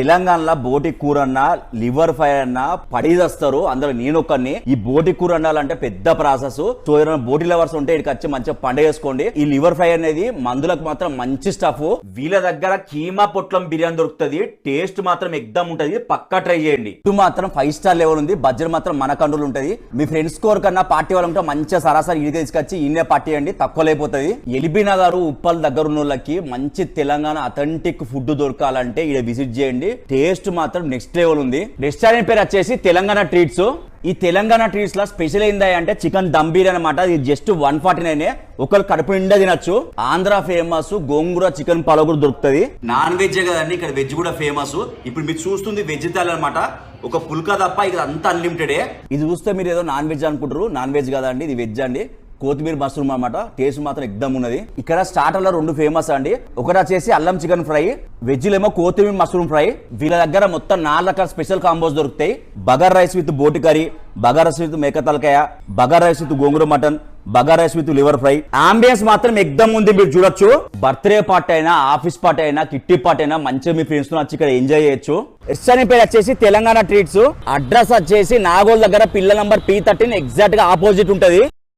తెలంగాణలో బోటి కూర అన్నా లివర్ ఫ్రై అన్నా పడిదస్తారు. అందులో నేను ఒకరిని. ఈ బోటి కూర వండాలంటే పెద్ద ప్రాసెస్. సో ఏదైనా బోటి లవర్స్ ఉంటే ఇక్కడికి వచ్చి మంచిగా పండుగ చేసుకోండి. ఈ లివర్ ఫ్రై అనేది మందులకు మాత్రం మంచి స్టఫ్. వీళ్ళ దగ్గర కీమా పొట్లం బిర్యానీ దొరుకుతుంది. టేస్ట్ మాత్రం ఎగ్దమ్ ఉంటది, పక్కా ట్రై చేయండి. ఇది మాత్రం 5 స్టార్ లెవెల్ ఉంది. బడ్జెట్ మాత్రం మన కంట్రోల్ ఉంటది. మీ ఫ్రెండ్స్ కోర్ కన్నా పార్టీ వాళ్ళంటే మంచిగా సరాసరి ఇడికి తీసుకొచ్చి ఇన్నే పార్టీ చేయండి, తక్కువ లేకపోతుంది. ఎల్బీ నగర్ ఉప్పల్ దగ్గర ఉన్న వాళ్ళకి మంచి తెలంగాణ అథెంటిక్ ఫుడ్ దొరకాలంటే ఇక్కడ విజిట్ చేయండి. టేస్ట్ మాత్రం నెక్స్ట్ లెవెల్ ఉంది. రెస్టారెంట్ పేరు వచ్చేసి తెలంగాణ ట్రీట్స్. ఈ తెలంగాణ ట్రీట్స్ లో స్పెషల్ ఏంది అంటే చికెన్ దమ్ బిర్యానీ అనమాట. ఇది జస్ట్ 149. ఒకరు కడుపు నిండా తినచ్చు. ఆంధ్ర ఫేమస్ గోంగూర చికెన్ పలావ్ కూడా దొరుకుతుంది. నాన్ వెజ్ కదండి, ఇక్కడ వెజ్ కూడా ఫేమస్. ఇప్పుడు మీరు చూస్తుంది వెజ్ థాలి అనమాట. ఒక పుల్కా తప్ప ఇది అంతా అన్లిమిటెడే. ఇది చూస్తే మీరు ఏదో నాన్ వెజ్ అనుకుంటారు. నాన్ వెజ్ కదండి, ఇది వెజ్ అండి. కొత్తిమీర మష్రూమ్ అనమాట. టేస్ట్ మాత్రం ఎగ్దమ్ ఉన్నది. ఇక్కడ స్టార్టర్ లో 2 ఫేమస్ అండి. ఒకటి వచ్చేసి అల్లం చికెన్ ఫ్రై, వెజ్ లేమో కొత్తిమీర మష్రూమ్ ఫ్రై. వీళ్ళ దగ్గర మొత్తం 4 రకాల స్పెషల్ కాంబోస్ దొరుకుతాయి. బగార్ రైస్ విత్ బోటి కర్రీ, బగార్ రైస్ విత్ మేక తలకాయ, బగార్ రైస్ విత్ గోంగూర mutton, bagara rice with liver fry. Ambience మాత్రం ఎగ్దమ్ ఉంది, మీరు చూడొచ్చు. బర్త్డే పార్టీ అయినా, ఆఫీస్ పార్టీ అయినా, కిట్టి పార్టీ అయినా మంచిగా మీ ఫ్రెండ్స్ తో వచ్చి ఇక్కడ ఎంజాయ్ చేయొచ్చు. రెస్టారెంట్ పేరు వచ్చేసి తెలంగాణ ట్రీట్స్. అడ్రస్ వచ్చేసి నాగోల్ దగ్గర పిల్లల నంబర్ P13 ఎగ్జాక్ట్ గా ఆపోజిట్ ఉంటది.